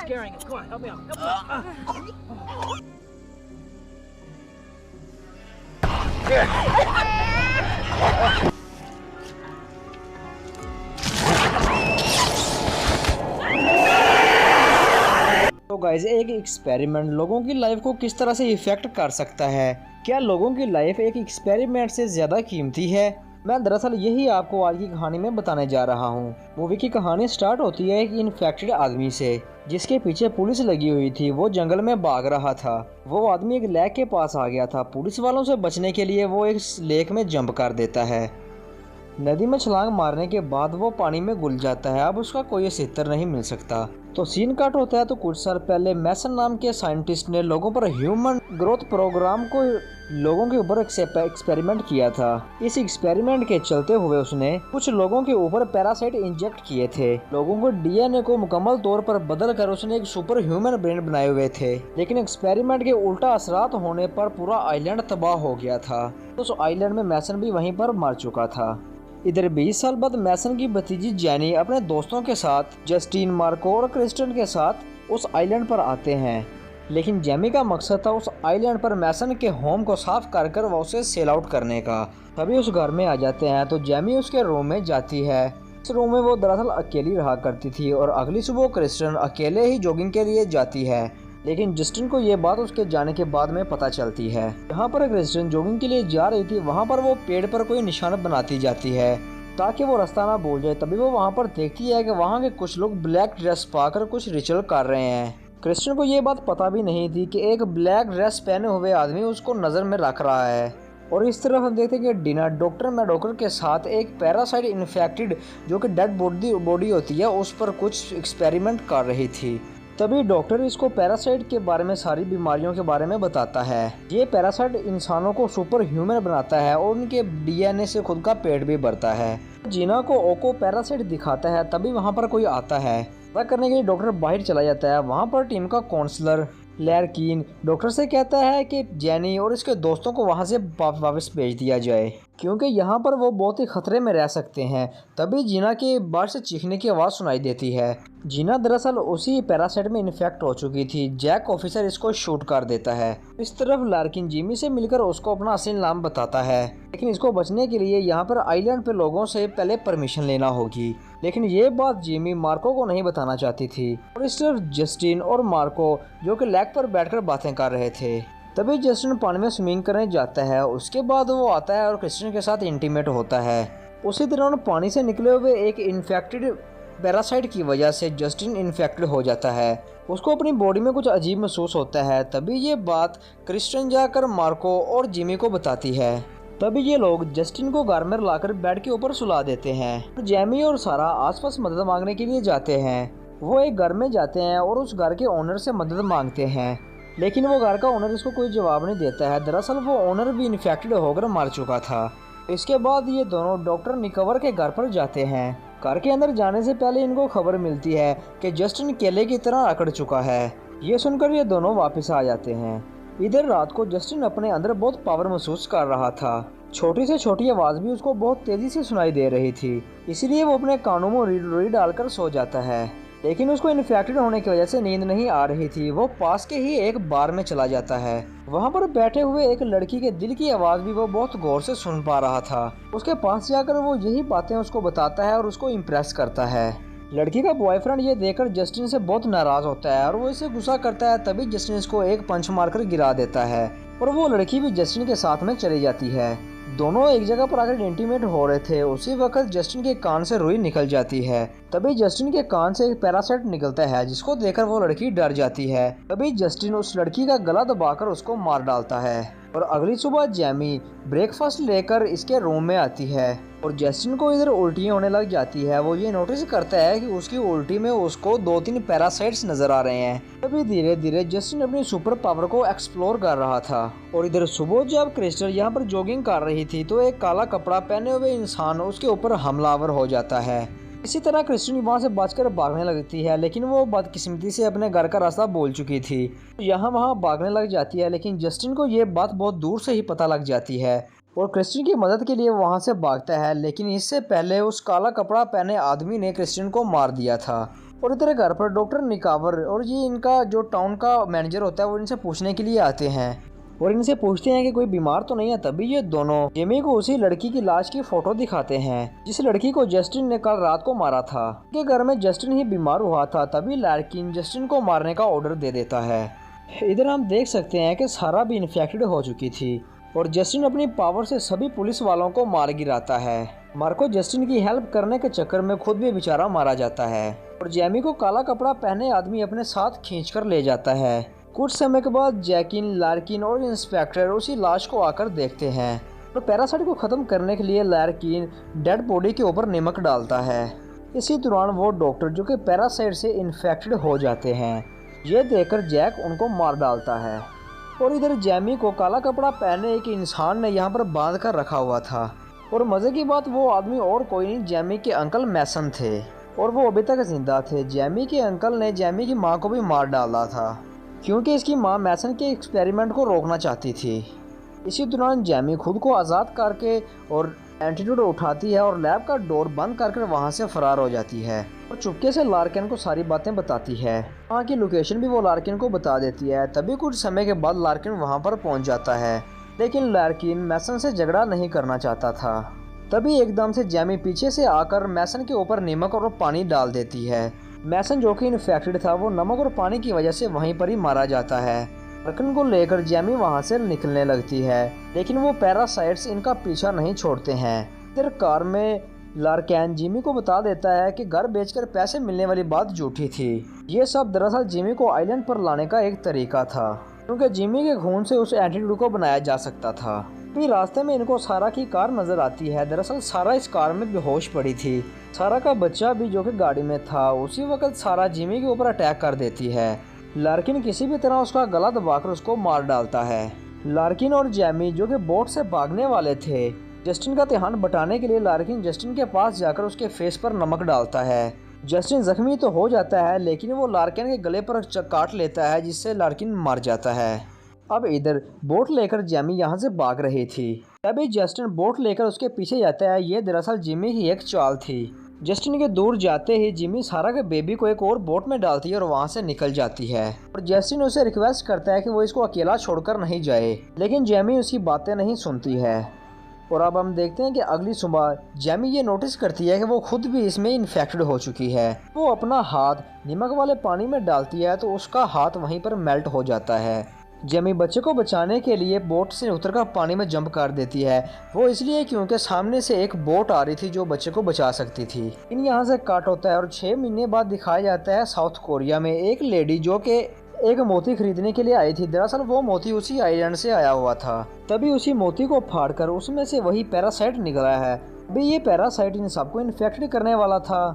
scaring us. Come on, help me out. Help me out. तो guys, एक experiment लोगों की लाइफ को किस तरह से इफेक्ट कर सकता है? क्या लोगों की लाइफ एक एक्सपेरिमेंट से ज़्यादा कीमती है? मैं दरअसल यही आपको आज की कहानी में बताने जा रहा हूँ। मूवी की कहानी स्टार्ट होती है एक इन्फेक्टेड आदमी से, जिसके पीछे पुलिस लगी हुई थी। वो जंगल में भाग रहा था। वो आदमी एक लेक के पास आ गया था। पुलिस वालों से बचने के लिए वो एक लेक में जंप कर देता है। नदी में छलांग मारने के बाद वो पानी में घुल जाता है। अब उसका कोई सितर नहीं मिल सकता। तो सीन कट होता है तो कुछ साल पहले मैसन नाम के साइंटिस्ट ने लोगों पर ह्यूमन ग्रोथ प्रोग्राम को लोगों के ऊपर एक्सपेरिमेंट किया था। इस एक्सपेरिमेंट के चलते हुए उसने कुछ लोगों के ऊपर पैरासाइट इंजेक्ट किए थे। लोगों को डीएनए को मुकम्मल तौर पर बदल कर उसने एक सुपर ह्यूमन ब्रेन बनाए हुए थे। लेकिन एक्सपेरिमेंट के उल्टा असरात होने पर पूरा आइलैंड तबाह हो गया था। उस आइलैंड में मैसन भी वहीं पर मर चुका था। इधर 20 साल बाद मैसन की भतीजी जैनी अपने दोस्तों के साथ जस्टिन, मार्को और क्रिस्टन के साथ उस आइलैंड पर आते हैं। लेकिन जैमी का मकसद था उस आइलैंड पर मैसन के होम को साफ कर वो उसे सेल आउट करने का। तभी उस घर में आ जाते हैं तो जैमी उसके रूम में जाती है। इस रूम में वो दरअसल अकेली रहा करती थी और अगली सुबह क्रिस्टन अकेले ही जॉगिंग के लिए जाती है। लेकिन जस्टिन को ये बात उसके जाने के बाद में पता चलती है। जहाँ पर क्रिस्टन जॉगिंग के लिए जा रही थी वहाँ पर वो पेड़ पर कोई निशान बनाती जाती है ताकि वो रास्ता ना भूल जाए। तभी वो वहाँ पर देखती है कि वहाँ के कुछ लोग ब्लैक ड्रेस पाकर कुछ रिचुअल कर रहे हैं। क्रिस्टन को ये बात पता भी नहीं थी कि एक ब्लैक ड्रेस पहने हुए आदमी उसको नज़र में रख रहा है। और इस तरफ हम देखते हैं कि डिना डॉक्टर मैडोकर के साथ एक पैरासाइट इन्फेक्टेड जो कि डेड बॉडी होती है उस पर कुछ एक्सपेरिमेंट कर रही थी। तभी डॉक्टर इसको पैरासाइट के बारे में सारी बीमारियों के बारे में बताता है। ये पैरासाइट इंसानों को सुपर ह्यूमन बनाता है और उनके डीएनए से खुद का पेट भी भरता है। जीना को ओको पैरासाइट दिखाता है। तभी वहाँ पर कोई आता है। पता करने के लिए डॉक्टर बाहर चला जाता है। वहाँ पर टीम का काउंसलर लैरकीन डॉक्टर से कहता है कि जैनी और इसके दोस्तों को वहाँ से वापस भेज दिया जाए क्योंकि यहाँ पर वो बहुत ही खतरे में रह सकते हैं। तभी जीना के बाहर से चीखने की आवाज़ सुनाई देती है। जीना दरअसल उसी पैरासाइट में इन्फेक्ट हो चुकी थी। जैक ऑफिसर इसको शूट कर देता है। इस तरफ लार्किन जिमी से मिलकर उसको अपना असली नाम बताता है। लेकिन इसको बचने के लिए यहाँ पर आइलैंड पे लोगों से पहले परमिशन लेना होगी। लेकिन ये बात जिमी मार्को को नहीं बताना चाहती थी। और इस तरफ जस्टिन और मार्को जो कि लेक पर बैठकर बातें कर रहे थे। तभी जस्टिन पानी में स्विमिंग करने जाता है। उसके बाद वो आता है और क्रिस्टियन के साथ इंटीमेट होता है। उसी दौरान पानी से निकले हुए एक इन्फेक्टेड पैरासाइट की वजह से जस्टिन इन्फेक्टेड हो जाता है। उसको अपनी बॉडी में कुछ अजीब महसूस होता है। तभी ये बात क्रिस्टियन जाकर मार्को और जिमी को बताती है। तभी ये लोग जस्टिन को घर में लाकर बेड के ऊपर सुला देते हैं। जैमी और सारा आसपास मदद मांगने के लिए जाते हैं। वो एक घर में जाते हैं और उस घर के ओनर से मदद मांगते हैं। लेकिन वो घर का ओनर इसको कोई जवाब नहीं देता है। दरअसल वो ओनर भी इन्फेक्टेड होकर मर चुका था। इसके बाद ये दोनों डॉक्टर निकवर के घर पर जाते हैं। घर के अंदर जाने से पहले इनको खबर मिलती है कि जस्टिन केले की तरह अकड़ चुका है। ये सुनकर ये दोनों वापस आ जाते हैं। इधर रात को जस्टिन अपने अंदर बहुत पावर महसूस कर रहा था। छोटी से छोटी आवाज़ भी उसको बहुत तेज़ी से सुनाई दे रही थी। इसलिए वो अपने कानों में रीढ़ डालकर सो जाता है। लेकिन उसको इन्फेक्टेड होने की वजह से नींद नहीं आ रही थी। वो पास के ही एक बार में चला जाता है। वहाँ पर बैठे हुए एक लड़की के दिल की आवाज़ भी वो बहुत गौर से सुन पा रहा था। उसके पास जाकर वो यही बातें उसको बताता है और उसको इम्प्रेस करता है। लड़की का बॉयफ्रेंड ये देखकर जस्टिन से बहुत नाराज़ होता है और वो इसे गुस्सा करता है। तभी जस्टिन इसको एक पंच मारकर गिरा देता है और वो लड़की भी जस्टिन के साथ में चली जाती है। दोनों एक जगह पर आकर इंटीमेट हो रहे थे। उसी वक्त जस्टिन के कान से रुई निकल जाती है। तभी जस्टिन के कान से एक पैरासाइट निकलता है जिसको देखकर वो लड़की डर जाती है। तभी जस्टिन उस लड़की का गला दबाकर उसको मार डालता है। और अगली सुबह जैमी ब्रेकफास्ट लेकर इसके रूम में आती है और जस्टिन को इधर उल्टियाँ होने लग जाती है। वो ये नोटिस करता है कि उसकी उल्टी में उसको 2-3 पैरासाइट्स नजर आ रहे हैं। तभी धीरे धीरे जस्टिन अपनी सुपर पावर को एक्सप्लोर कर रहा था। और इधर सुबह जब क्रिस्टल यहाँ पर जॉगिंग कर रही थी तो एक काला कपड़ा पहने हुए इंसान उसके ऊपर हमलावर हो जाता है। इसी तरह क्रिस्टन वहाँ से बचकर भागने लगती है। लेकिन वो बदकिस्मती से अपने घर का रास्ता भूल चुकी थी। यहाँ वहाँ भागने लग जाती है। लेकिन जस्टिन को ये बात बहुत दूर से ही पता लग जाती है और क्रिस्टन की मदद के लिए वहाँ से भागता है। लेकिन इससे पहले उस काला कपड़ा पहने आदमी ने क्रिस्टन को मार दिया था। और इधर घर पर डॉक्टर निकावर और ये इनका जो टाउन का मैनेजर होता है वो इनसे पूछने के लिए आते हैं और इनसे पूछते हैं कि कोई बीमार तो नहीं है। तभी ये दोनों जेमी को उसी लड़की की लाश की फोटो दिखाते हैं जिस लड़की को जस्टिन ने कल रात को मारा था। उनके घर में जस्टिन ही बीमार हुआ था। तभी लार्किन जस्टिन को मारने का ऑर्डर दे देता है। इधर हम देख सकते हैं कि सारा भी इन्फेक्टेड हो चुकी थी और जस्टिन अपनी पावर से सभी पुलिस वालों को मार गिराता है। मार्को जस्टिन की हेल्प करने के चक्कर में खुद भी बेचारा मारा जाता है और जेमी को काला कपड़ा पहने आदमी अपने साथ खींचकर ले जाता है। कुछ समय के बाद जैकिन, लार्किन और इंस्पेक्टर उसी लाश को आकर देखते हैं और पैरासाइट को ख़त्म करने के लिए लार्किन डेड बॉडी के ऊपर नमक डालता है। इसी दौरान वो डॉक्टर जो कि पैरासाइट से इन्फेक्टेड हो जाते हैं, ये देखकर जैक उनको मार डालता है। और इधर जेमी को काला कपड़ा पहने एक इंसान ने यहाँ पर बांध कर रखा हुआ था और मज़े की बात वो आदमी और कोई नहीं, जेमी के अंकल मैसन थे और वो अभी तक जिंदा थे। जेमी के अंकल ने जेमी की माँ को भी मार डाला था क्योंकि इसकी माँ मैसन के एक्सपेरिमेंट को रोकना चाहती थी। इसी दौरान जेमी खुद को आज़ाद करके और एंटीट्यूड उठाती है और लैब का डोर बंद करके वहाँ से फरार हो जाती है और चुपके से लार्किन को सारी बातें बताती है। वहाँ की लोकेशन भी वो लार्किन को बता देती है। तभी कुछ समय के बाद लार्किन वहाँ पर पहुँच जाता है, लेकिन लार्किन मैसन से झगड़ा नहीं करना चाहता था। तभी एकदम से जेमी पीछे से आकर मैसन के ऊपर नमक और पानी डाल देती है। मैसन जो कि इन्फेक्टेड था वो नमक और पानी की वजह से वहीं पर ही मारा जाता है। लार्किन को लेकर जेमी वहां से निकलने लगती है, लेकिन वो पैरासाइट्स इनका पीछा नहीं छोड़ते हैं। इधर कार में लार्किन जिमी को बता देता है कि घर बेचकर पैसे मिलने वाली बात झूठी थी। ये सब दरअसल जिमी को आइलैंड पर लाने का एक तरीका था क्योंकि जिमी के खून से उस एंटीट्यूड को बनाया जा सकता था। फिर रास्ते में इनको सारा की कार नजर आती है। दरअसल सारा इस कार में बेहोश पड़ी थी। सारा का बच्चा भी जो कि गाड़ी में था। उसी वक्त सारा जिमी के ऊपर अटैक कर देती है। लार्किन किसी भी तरह उसका गला दबाकर उसको मार डालता है। लार्किन और जेमी जो कि बोट से भागने वाले थे, जस्टिन का ध्यान बटाने के लिए लार्किन जस्टिन के पास जाकर उसके फेस पर नमक डालता है। जस्टिन जख्मी तो हो जाता है, लेकिन वो लार्किन के गले पर काट लेता है जिससे लार्किन मर जाता है। अब इधर बोट लेकर जेमी यहाँ से भाग रही थी। तभी जस्टिन बोट लेकर उसके पीछे जाता है। ये दरअसल जिमी की एक चाल थी। जस्टिन के दूर जाते ही जिमी सारा के बेबी को एक और बोट में डालती है और वहाँ से निकल जाती है और जस्टिन उसे रिक्वेस्ट करता है कि वो इसको अकेला छोड़कर नहीं जाए, लेकिन जेमी उसकी बातें नहीं सुनती है। और अब हम देखते हैं कि अगली सुबह जेमी ये नोटिस करती है कि वो खुद भी इसमें इन्फेक्टेड हो चुकी है। वो अपना हाथ नमक वाले पानी में डालती है तो उसका हाथ वहीं पर मेल्ट हो जाता है। जेमी बच्चे को बचाने के लिए बोट से उतरकर पानी में जंप कर देती है। वो इसलिए क्योंकि सामने से एक बोट आ रही थी जो बच्चे को बचा सकती थी। इन यहाँ से काट होता है और 6 महीने बाद दिखाया जाता है साउथ कोरिया में एक लेडी जो कि एक मोती खरीदने के लिए आई थी। दरअसल वो मोती उसी आइलैंड से आया हुआ था। तभी उसी मोती को फाड़कर उसमें से वही पैरासाइट निकला है। अभी ये पैरासाइट इन सबको इन्फेक्टेड करने वाला था।